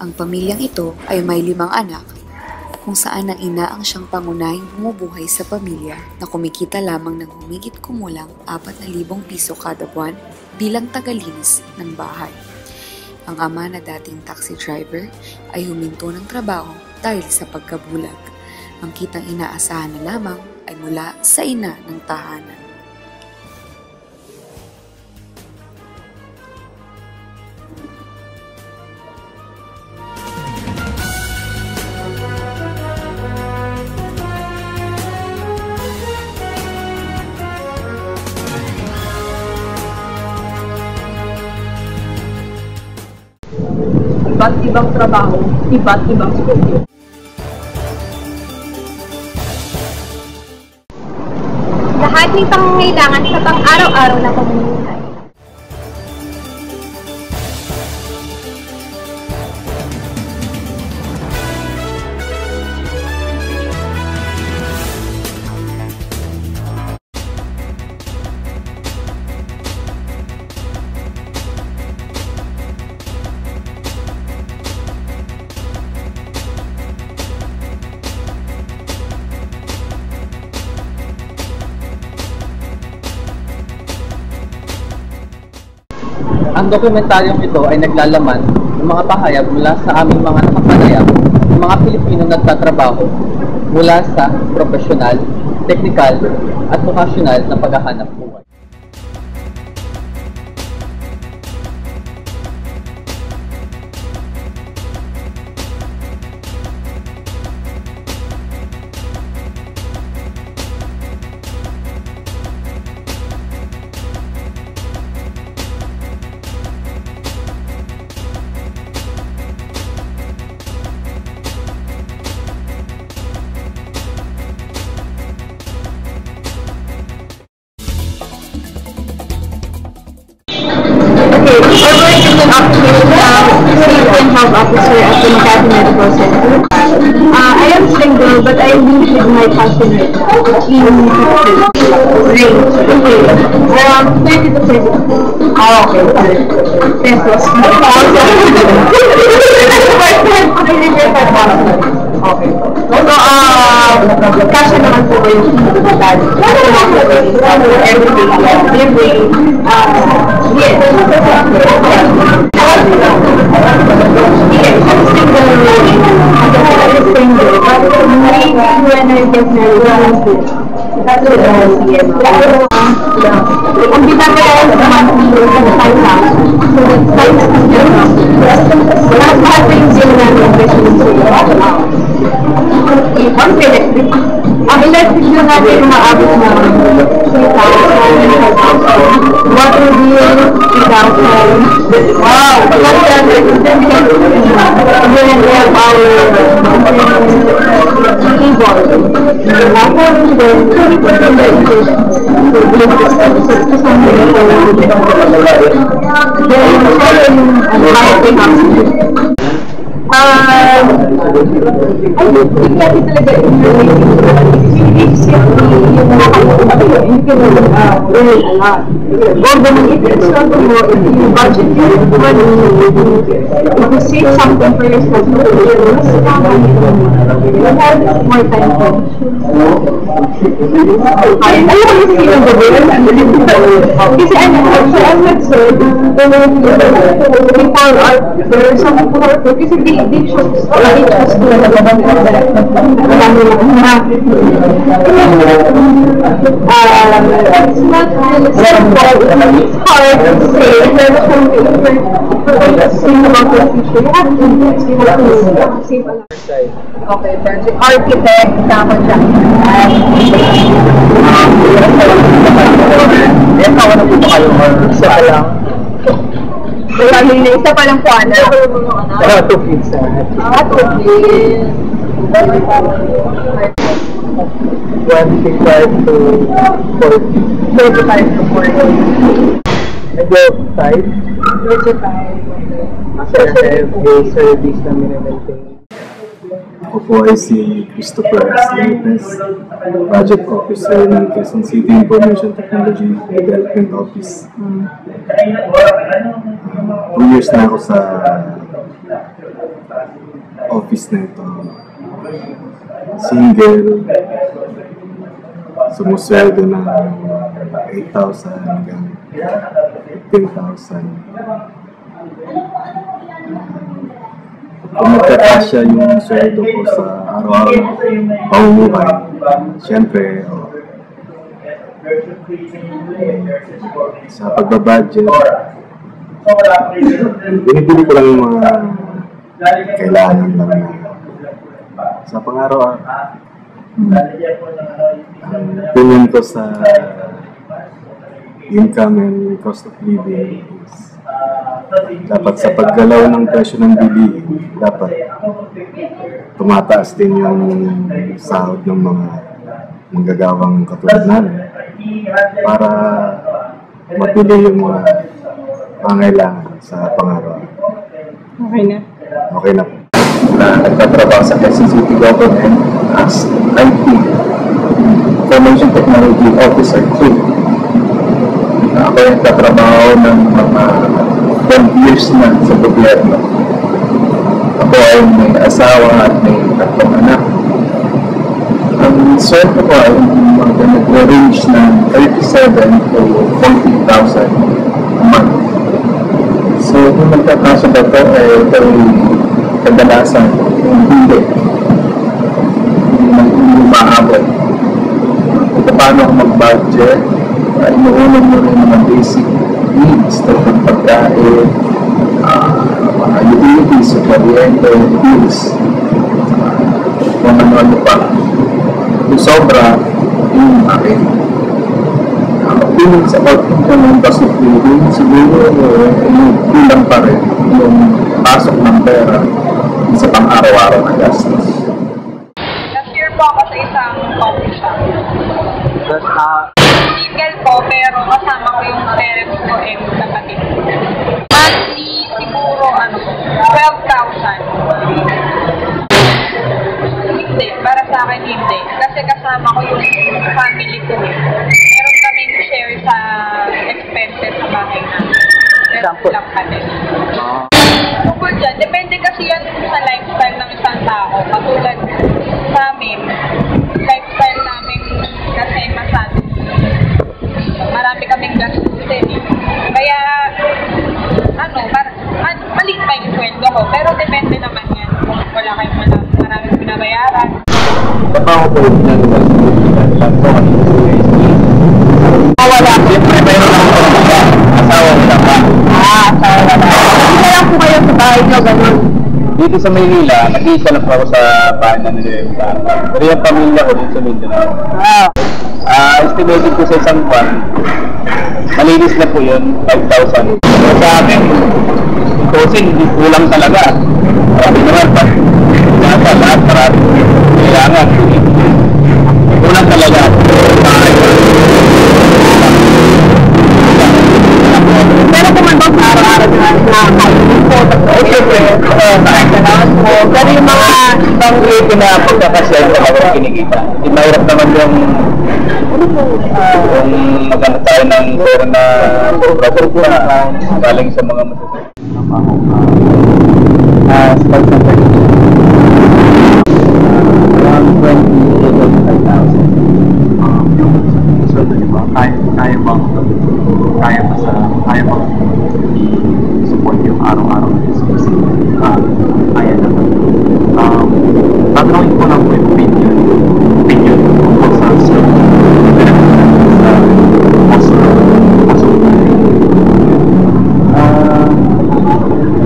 Ang pamilyang ito ay may 5 anak, kung saan ang ina ang siyang pangunahing bumubuhay sa pamilya na kumikita lamang ng humigit kumulang 4,000 piso kada buwan bilang tagalinis ng bahay. Ang ama na dating taxi driver ay huminto ng trabaho dahil sa pagkabulag. Ang kitang inaasahan na lamang ay mula sa ina ng tahanan. Iba't ibang trabaho, iba't ibang sweldo. Lahat ng pangangailangan sa pang-araw-araw na pamumuhay. Ang dokumentaryong ito ay naglalaman ng mga pahayag mula sa aming mga nakapanayam ng mga Pilipinong nagtatrabaho mula sa profesional, teknikal at vocational na paghahanap buhay. I work as an occupational safety and health officer at the Makati Medical Center. I am single, but I live with my cousin in range. Around 20 to 30. Okay. Pesos. Okay. So, kasya naman po yung everything. Yes. Ang binabayaran sa monthly ng 5,000. So that's 5,000. Lahat pa yung zero na investment sa ang electric. Ang electric na natin umaabot na 3,000. Water bill, 3,000. Wow! If you save something for yourself, you have more time to kasi I'm not sure people are some people are kasi they chose to it's not simple, it's hard to say pero kung think about the future you have to save a lot. Okay, perfect. Architect, tama siya. Tawa na po ba kayo or isa pa lang? Isa pa lang po, anak. 2 kids. 2 kids. 25 to 40. 35 to 40. Medyo 5. 35. After service na minamaintain. Ako po ay si Christopher Slites, Project Officer ng Quezon City Information Technology Development Office. 2 years na ako sa office na ito. Single. Sumusweldo ng 8,000 hanggang 15,000. Kung magkakasya yung sweldo ko sa araw-araw pamumuhay, siyempre, sa pagbabudget, binibili ko lang yung mga kailangan lang na sa pang-araw-araw. Ang tingin ko sa income and cost of living is dapat sa paggalaw ng presyo ng bilihin, dapat tumataas din yung sahod ng mga manggagawang katulad namin para mapili yung mga pangailangan sa pang-araw. Okay na. Okay na po. Nagtatrabaho sa Quezon City Government as IT, Information Technology Officer 2. Ako yung nagtatrabaho ng mga 12 years na sa gobyerno. Ako ay may asawa at may 3 anak. Ang sweldo ko ay nag-range ng 37 to 40,000 a month. So, kung magkakasya ba ito, ito ay kadalasan hindi maabot. Kung paano ako mag-budget, inuunan mo rin mga basic needs, ng pagkain, mga utilities, kuryente, bills, kung ano-ano pa. Kung sobra, yung akin. Opinions about income and cost of living, siguro bilang pa rin yung pasok ng pera sa pang-araw-araw na gastos. Nag-share po ako sa isang coffee shop. Single po, pero kasama ko yung parents ko and kapatid ko. Monthly, siguro 12,000. Hindi, para sa akin hindi. Kasi kasama ko yung family ko. Meron kaming share sa expenses sa bahay namin. Meron lang kami. Tungkol dyan, depende kasi yan sa lifestyle ng isang tao. Katulad sa amin, lifestyle namin kasi masyado. Marami kaming gastusin. Kaya, maliit pa yung sweldo ko. Pero depende naman yan kung wala kayong maraming pinabayaran. Trabaho ko yung ginagawa sa lang po kasi wala. Siyempre, mayroon lang po asawa nila pa. Asawa na. Isa lang po kayo sa bahay nyo, gano'n. Dito sa Maynila, nag-iisa lang po ako sa bahay na nililimutan. Pero yung pamilya ko dito sa Mindanao. Estimated ko sa isang buwan, malinis na po yun, 5,000. So sa akin, kasi hindi kulang talaga. Marami naman pa. Lahat marami. Kailangan. Kulang talaga. Pero kung man bang araw-araw na nakakainin po, siyempre, pero yung mga Ang ito na pagkakasyan ko ako kinikita. Mahirap naman yung maganda tayo ng pera na sobra-sobra galing sa mga masasakit. Sa pag-center around 20,000 to 25,000. So, di ba? Kaya bang i-support yung araw-araw na sa kusina? Kaya naman. Tatanungin ko lang po yung opinion tungkol sa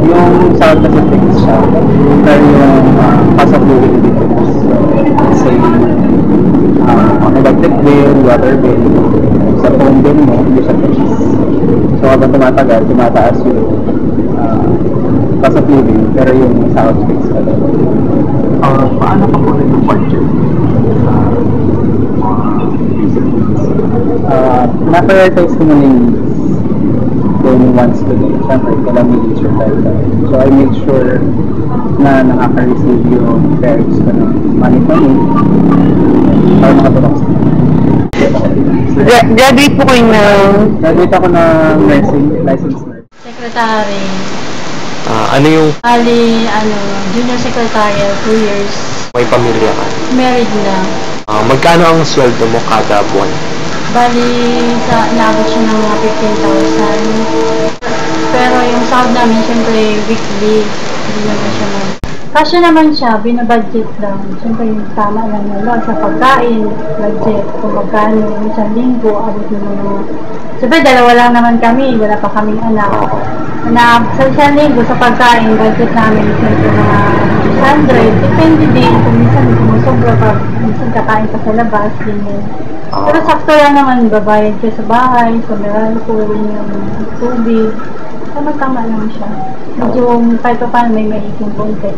Yung sound kasi fixed siya, pero yung cost of living dito is say electric bill, water bill, sa phone bill mo, hindi siya fixed. So habang tumataas yung cost of living, pero yung sound fixed ka doon. Paano pa po rin yung budget sa mga basic needs? Na-prioritize ko muna yung going once to day. Siyempre, kailangan may leisure lifestyle. So I make sure na nakaka-receive yung parents ko ng money from me para makatulong sa graduate po kayo ng graduate ako ng nursing, licensed nurse. Secretary. Ano yung Junior secretarial, 2 years. may pamilya ka? Married na. Magkano ang sweldo mo kada buwan? Bali, naabot siya ng mga 15,000. Pero yung sahod namin, syempre, weekly. Hindi naman siya Kasya naman siya, binabudget lang. Siyempre, yung tama lang nila sa pagkain, budget, kung magkano, isang linggo, abot ng mga... Siyempre, dalawa lang naman kami, wala pa kaming anak. Sa isang linggo, sa pagkain, budget namin, siyempre, mga 100. Depende din, kung minsan sumusobra pa, minsan kakain pa sa labas, ganyan. Pero sakto lang naman, babayad siya sa bahay, sa Meralco, yung tubig. Tama-tama lang siya. Medyo kahit pa paano may maiting konti.